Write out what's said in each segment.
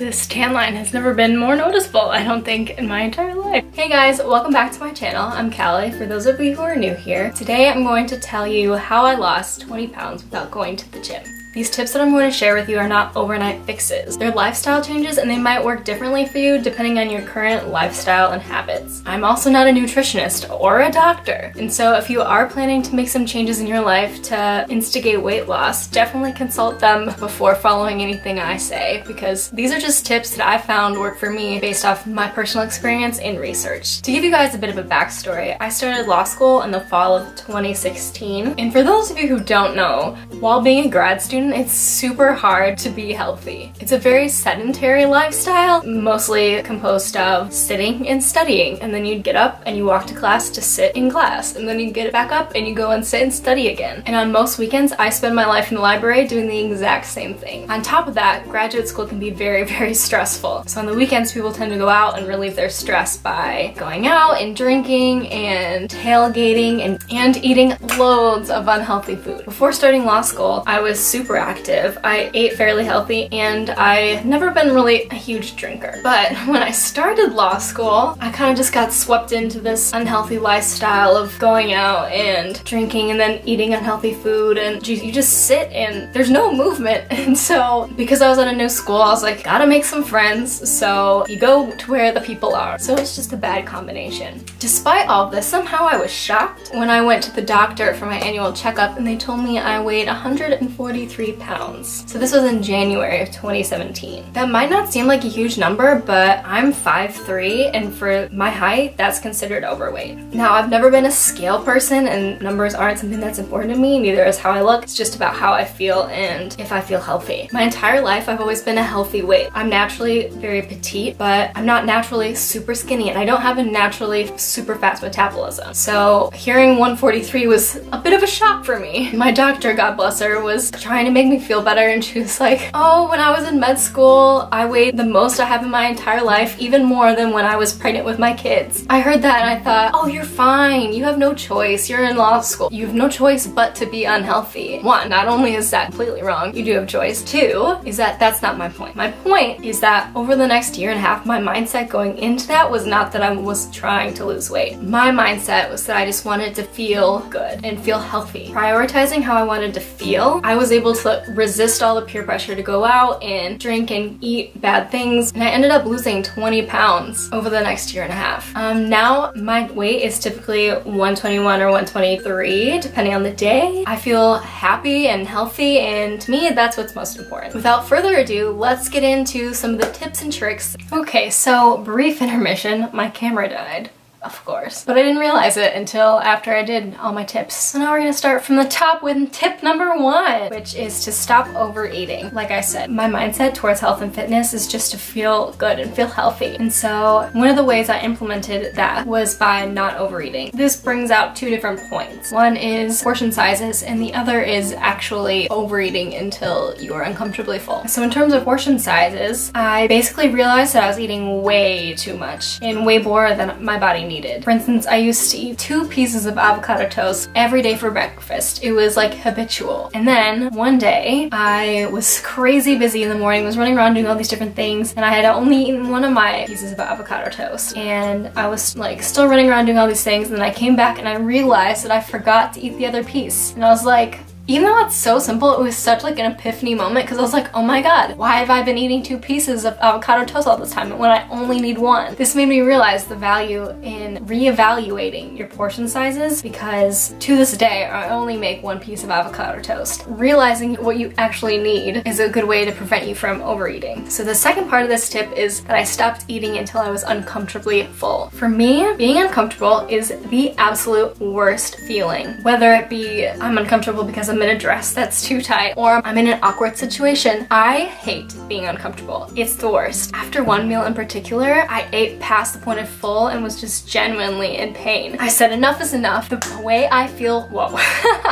This tan line has never been more noticeable, I don't think, in my entire life. Hey guys, welcome back to my channel. I'm Callie, for those of you who are new here. Today I'm going to tell you how I lost 20 pounds without going to the gym. These tips that I'm going to share with you are not overnight fixes. They're lifestyle changes and they might work differently for you depending on your current lifestyle and habits. I'm also not a nutritionist or a doctor, and so if you are planning to make some changes in your life to instigate weight loss, definitely consult them before following anything I say, because these are just tips that I found work for me based off my personal experience and research. To give you guys a bit of a backstory, I started law school in the fall of 2016, and for those of you who don't know, while being a grad student, it's super hard to be healthy. It's a very sedentary lifestyle, mostly composed of sitting and studying, and then you'd get up and you walk to class to sit in class, and then you get back up and you go and sit and study again. And on most weekends, I spend my life in the library doing the exact same thing. On top of that, graduate school can be very, very stressful. So on the weekends, people tend to go out and relieve their stress by going out and drinking and tailgating and eating loads of unhealthy food. Before starting law school, I was super active. I ate fairly healthy and I've never been really a huge drinker. But when I started law school, I kind of just got swept into this unhealthy lifestyle of going out and drinking and then eating unhealthy food, and you just sit and there's no movement. And so because I was at a new school, I was like, gotta make some friends, so you go to where the people are. So it's just a bad combination. Despite all of this, somehow I was shocked when I went to the doctor for my annual checkup and they told me I weighed 143 pounds. So this was in January of 2017. That might not seem like a huge number, but I'm 5'3", and for my height, that's considered overweight. Now, I've never been a scale person, and numbers aren't something that's important to me, neither is how I look. It's just about how I feel and if I feel healthy. My entire life, I've always been a healthy weight. I'm naturally very petite, but I'm not naturally super skinny, and I don't have a naturally super fast metabolism. So hearing 143 was a bit of a shock for me. My doctor, God bless her, was trying to make me feel better, and she was like, oh, when I was in med school, I weighed the most I have in my entire life, even more than when I was pregnant with my kids. I heard that and I thought, oh, you're fine. You have no choice. You're in law school. You have no choice but to be unhealthy. One, not only is that completely wrong, you do have choice. Two, is that that's not my point. My point is that over the next year and a half, my mindset going into that was not that I was trying to lose weight. My mindset was that I just wanted to feel good and feel healthy. Prioritizing how I wanted to feel, I was able to resist all the peer pressure to go out and drink and eat bad things, and I ended up losing 20 pounds over the next year and a half. Now my weight is typically 121 or 123 depending on the day. I feel happy and healthy, and to me that's what's most important. Without further ado, let's get into some of the tips and tricks. Okay, so brief intermission, my camera died. Of course. But I didn't realize it until after I did all my tips. So now we're gonna start from the top with tip number 1, which is to stop overeating. Like I said, my mindset towards health and fitness is just to feel good and feel healthy. And so one of the ways I implemented that was by not overeating. This brings out 2 different points. One is portion sizes, and the other is actually overeating until you are uncomfortably full. So in terms of portion sizes, I basically realized that I was eating way too much and way more than my body needed. For instance, I used to eat 2 pieces of avocado toast every day for breakfast. It was like habitual. And then one day I was crazy busy in the morning, was running around doing all these different things, and I had only eaten one of my pieces of avocado toast. And I was like still running around doing all these things, and then I came back and I realized that I forgot to eat the other piece. And I was like, even though it's so simple, it was such like an epiphany moment, because I was like, oh my god, why have I been eating 2 pieces of avocado toast all this time when I only need 1? This made me realize the value in reevaluating your portion sizes, because to this day, I only make 1 piece of avocado toast. Realizing what you actually need is a good way to prevent you from overeating. So the second part of this tip is that I stopped eating until I was uncomfortably full. For me, being uncomfortable is the absolute worst feeling. Whether it be I'm uncomfortable because I'm in a dress that's too tight, or I'm in an awkward situation. I hate being uncomfortable. It's the worst. After one meal in particular, I ate past the point of full and was just genuinely in pain. I said enough is enough. The way I feel,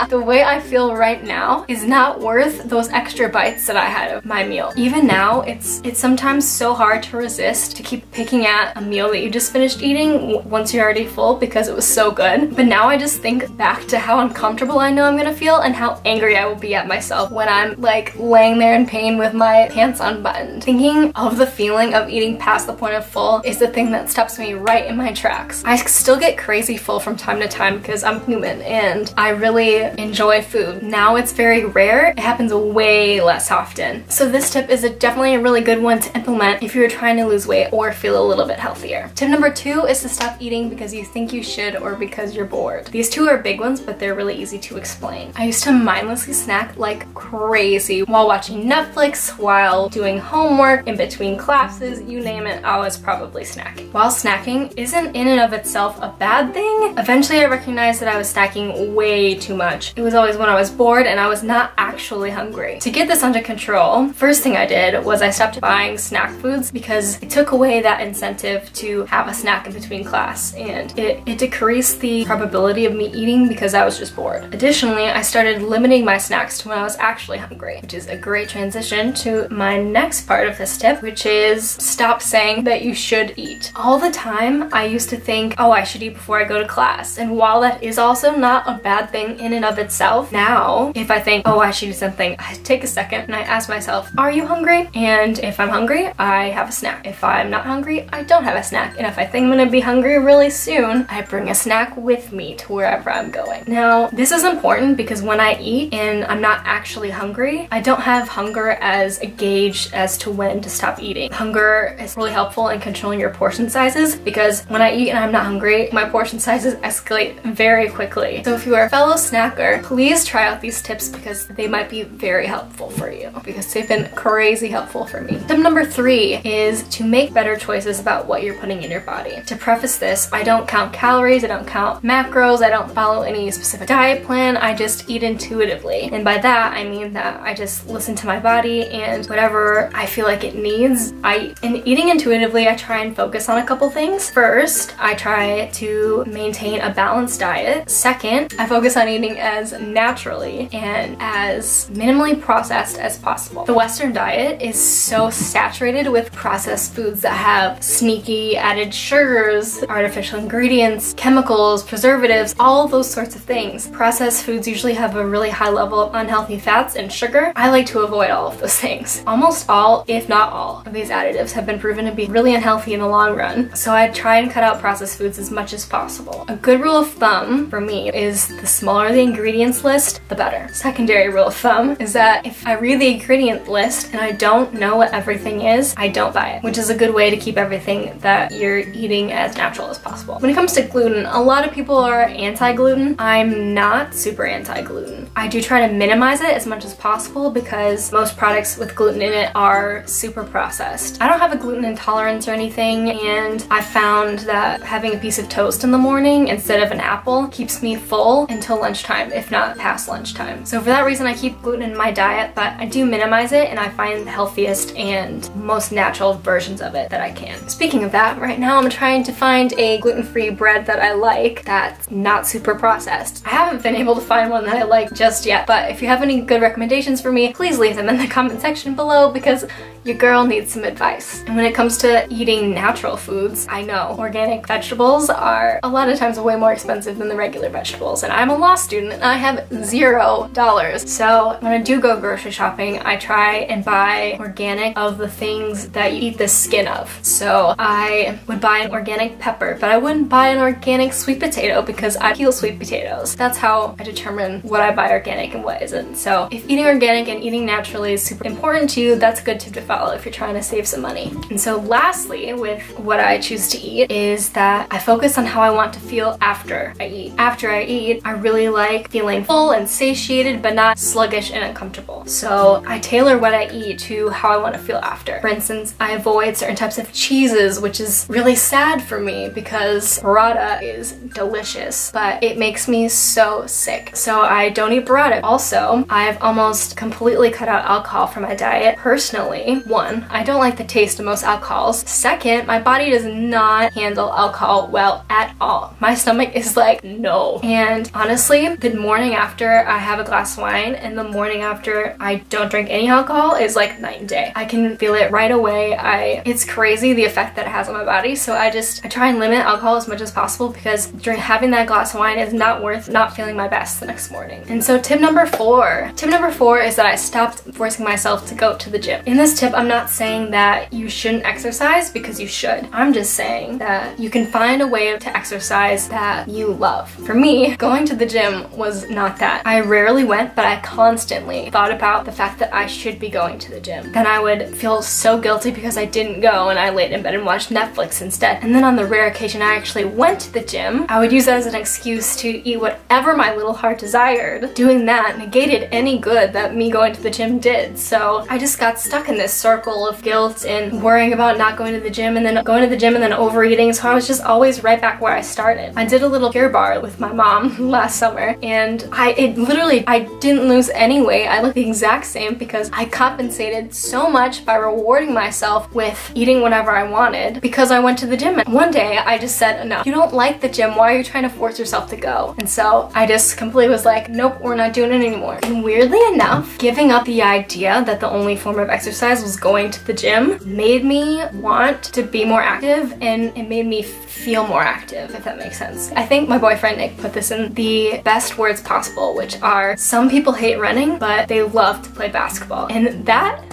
the way I feel right now is not worth those extra bites that I had of my meal. Even now, it's sometimes so hard to resist to keep picking at a meal that you just finished eating once you're already full because it was so good. But now I just think back to how uncomfortable I know I'm gonna feel and how how angry I will be at myself when I'm like laying there in pain with my pants unbuttoned. Thinking of the feeling of eating past the point of full is the thing that stops me right in my tracks. I still get crazy full from time to time because I'm human and I really enjoy food. Now it's very rare. It happens way less often. So this tip is definitely a really good one to implement if you're trying to lose weight or feel a little bit healthier. Tip number 2 is to stop eating because you think you should or because you're bored. These two are big ones, but they're really easy to explain. I used to mindlessly snack like crazy while watching Netflix, while doing homework, in between classes, you name it, I was probably snacking. While snacking isn't in and of itself a bad thing, eventually I recognized that I was snacking way too much. It was always when I was bored and I was not actually hungry. To get this under control, first thing I did was I stopped buying snack foods because it took away that incentive to have a snack in between class, and it decreased the probability of me eating because I was just bored. Additionally, I started limiting my snacks to when I was actually hungry, which is a great transition to my next part of this tip, which is stop saying that you should eat. All the time, I used to think, oh, I should eat before I go to class. And while that is also not a bad thing in and of itself, now, if I think, oh, I should eat something, I take a second and I ask myself, are you hungry? And if I'm hungry, I have a snack. If I'm not hungry, I don't have a snack. And if I think I'm gonna be hungry really soon, I bring a snack with me to wherever I'm going. Now, this is important because when I eat and I'm not actually hungry, I don't have hunger as a gauge as to when to stop eating. Hunger is really helpful in controlling your portion sizes because when I eat and I'm not hungry, my portion sizes escalate very quickly. So if you are a fellow snacker, please try out these tips because they might be very helpful for you, because they've been crazy helpful for me. Tip number 3 is to make better choices about what you're putting in your body. To preface this, I don't count calories, I don't count macros, I don't follow any specific diet plan, I just eat intuitively. And by that, I mean that I just listen to my body and whatever I feel like it needs, I eat. In eating intuitively, I try and focus on a couple things. First, I try to maintain a balanced diet. Second, I focus on eating as naturally and as minimally processed as possible. The Western diet is so saturated with processed foods that have sneaky added sugars, artificial ingredients, chemicals, preservatives, all those sorts of things. Processed foods usually have a really high level of unhealthy fats and sugar. I like to avoid all of those things. Almost all, if not all, of these additives have been proven to be really unhealthy in the long run, so I try and cut out processed foods as much as possible. A good rule of thumb for me is the smaller the ingredients list, the better. Secondary rule of thumb is that if I read the ingredient list and I don't know what everything is, I don't buy it, which is a good way to keep everything that you're eating as natural as possible. When it comes to gluten, a lot of people are anti-gluten. I'm not super anti-gluten. I do try to minimize it as much as possible because most products with gluten in it are super processed. I don't have a gluten intolerance or anything, and I found that having a piece of toast in the morning instead of an apple keeps me full until lunchtime, if not past lunchtime. So for that reason, I keep gluten in my diet, but I do minimize it and I find the healthiest and most natural versions of it that I can. Speaking of that, right now I'm trying to find a gluten-free bread that I like that's not super processed. I haven't been able to find one that I like just yet, but if you have any good recommendations for me, please leave them in the comment section below because your girl needs some advice. And when it comes to eating natural foods, I know organic vegetables are a lot of times way more expensive than the regular vegetables, and I'm a law student and I have $0. So when I do go grocery shopping, I try and buy organic of the things that you eat the skin of. So I would buy an organic pepper, but I wouldn't buy an organic sweet potato because I peel sweet potatoes. That's how I determine what I buy organic and what isn't. So if eating organic and eating naturally is super important to you, that's a good tip to follow if you're trying to save some money. And so lastly, with what I choose to eat is that I focus on how I want to feel after I eat. After I eat, I really like feeling full and satiated, but not sluggish and uncomfortable. So I tailor what I eat to how I want to feel after. For instance, I avoid certain types of cheeses, which is really sad for me because burrata is delicious, but it makes me so sick. So I don't eat burrata. Also, I've almost completely cut out alcohol from my diet. Personally, one, I don't like the taste of most alcohols. Second, my body does not handle alcohol well at all. My stomach is like, no. And honestly, the morning after I have a glass of wine and the morning after I don't drink any alcohol is like night and day. I can feel it right away. It's crazy the effect that it has on my body. So I try and limit alcohol as much as possible because during having that glass of wine is not worth not feeling my best the next morning. And so tip number 4. Tip number 4 is that I stopped forcing myself to go to the gym. In this tip, I'm not saying that you shouldn't exercise, because you should. I'm just saying that you can find a way to exercise that you love. For me, going to the gym was not that. I rarely went, but I constantly thought about the fact that I should be going to the gym. Then I would feel so guilty because I didn't go and I laid in bed and watched Netflix instead. And then on the rare occasion I actually went to the gym, I would use that as an excuse to eat whatever my little heart desired. Doing that negated any good that me going to the gym did. So I just got stuck in this circle of guilt and worrying about not going to the gym and then going to the gym and then overeating. So I was just always right back where I started. I did a little Pure Bar with my mom last summer, and I didn't lose any weight. I looked the exact same because I compensated so much by rewarding myself with eating whatever I wanted because I went to the gym. And one day I just said, no, you don't like the gym, why are you trying to force yourself to go? And so I just completely was like, nope, we're not doing it anymore. And weirdly enough, giving up the idea that the only form of exercise was going to the gym made me want to be more active, and it made me feel more active, if that makes sense. I think my boyfriend Nick put this in the best words possible, which are, some people hate running, but they love to play basketball. And that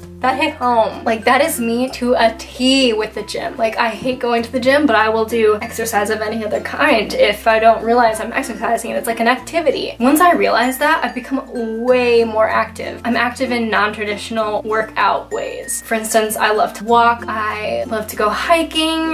hit home. Like, that is me to a T with the gym. Like, I hate going to the gym, but I will do exercise of any other kind if I don't realize I'm exercising and it's like an activity. Once I realize that, I've become way more active. I'm active in non-traditional workout ways. For instance, I love to walk, I love to go hiking,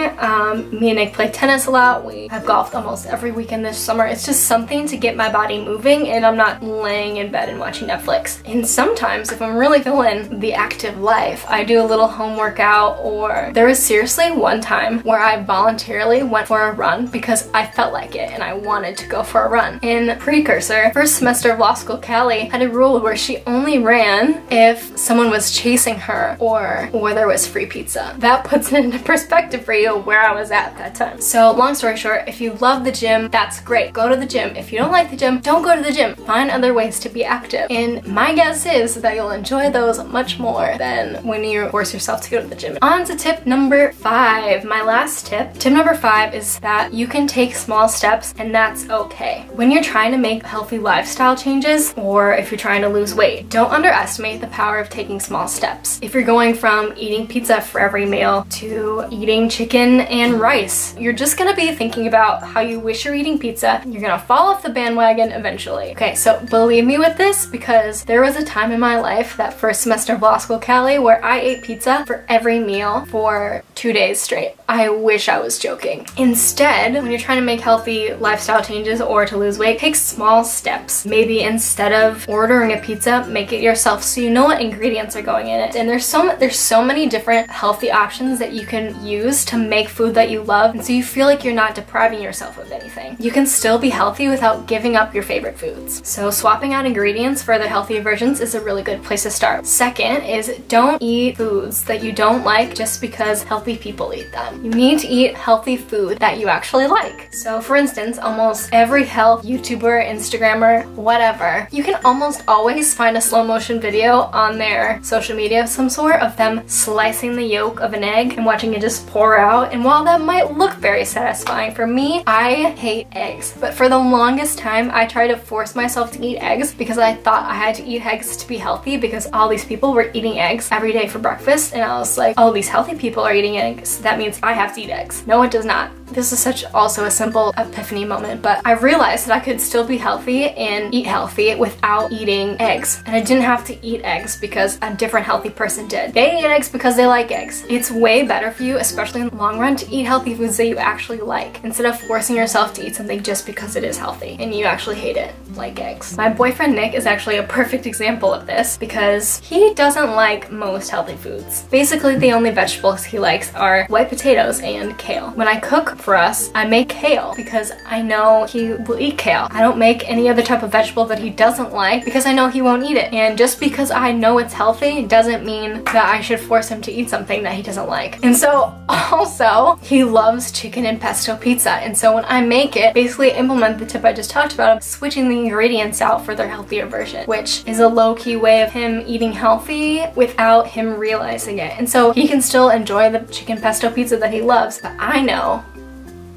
me and Nick play tennis a lot, we have golfed almost every weekend this summer. It's just something to get my body moving and I'm not laying in bed and watching Netflix. And sometimes, if I'm really feeling the active life, I do a little home workout, or there was seriously one time where I voluntarily went for a run because I felt like it and I wanted to go for a run. In precursor, first semester of law school, Callie had a rule where she only ran if someone was chasing her or there was free pizza. That puts it into perspective for you where I was at that time. So long story short, if you love the gym, that's great. Go to the gym. If you don't like the gym, don't go to the gym. Find other ways to be active. And my guess is that you'll enjoy those much more than when you force yourself to go to the gym. On to tip number 5, my last tip. Tip number 5 is that you can take small steps and that's okay. When you're trying to make healthy lifestyle changes, or if you're trying to lose weight, don't underestimate the power of taking small steps. If you're going from eating pizza for every meal to eating chicken and rice, you're just gonna be thinking about how you wish you're eating pizza. You're gonna fall off the bandwagon eventually. Okay, so believe me with this, because there was a time in my life, that first semester of law school, Callie, where I ate pizza for every meal for 2 days straight. I wish I was joking. Instead, when you're trying to make healthy lifestyle changes or to lose weight, take small steps. Maybe instead of ordering a pizza, make it yourself so you know what ingredients are going in it. And there's so many different healthy options that you can use to make food that you love, and so you feel like you're not depriving yourself of anything. You can still be healthy without giving up your favorite foods. So swapping out ingredients for other healthier versions is a really good place to start. Second is, don't eat foods that you don't like just because healthy people eat them. You need to eat healthy food that you actually like. So for instance, almost every health YouTuber, Instagrammer, whatever, you can almost always find a slow motion video on their social media of some sort of them slicing the yolk of an egg and watching it just pour out. And while that might look very satisfying, for me, I hate eggs. But for the longest time, I tried to force myself to eat eggs because I thought I had to eat eggs to be healthy because all these people were eating eggs every day for breakfast, and I was like, oh, these healthy people are eating eggs, that means I have to eat eggs. No, it does not. This is also a simple epiphany moment, but I realized that I could still be healthy and eat healthy without eating eggs. And I didn't have to eat eggs because a different healthy person did. They eat eggs because they like eggs. It's way better for you, especially in the long run, to eat healthy foods that you actually like, instead of forcing yourself to eat something just because it is healthy and you actually hate it, like eggs. My boyfriend Nick is actually a perfect example of this because he doesn't like most healthy foods. Basically, the only vegetables he likes are white potatoes and kale. When I cook for us, I make kale because I know he will eat kale. I don't make any other type of vegetable that he doesn't like because I know he won't eat it. And just because I know it's healthy doesn't mean that I should force him to eat something that he doesn't like. And so also, he loves chicken and pesto pizza. And so when I make it, basically implement the tip I just talked about of switching the ingredients out for their healthier version, which is a low-key way of him eating healthy without him realizing it. And so he can still enjoy the chicken pesto pizza that he loves, but I know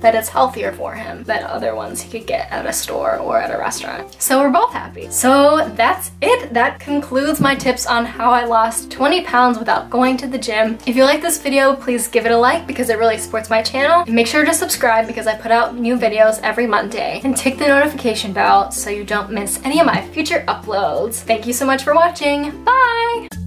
that it's healthier for him than other ones he could get at a store or at a restaurant. So we're both happy. So that's it. That concludes my tips on how I lost 20 pounds without going to the gym. If you like this video, please give it a like because it really supports my channel. And make sure to subscribe because I put out new videos every Monday. And tick the notification bell so you don't miss any of my future uploads. Thank you so much for watching. Bye!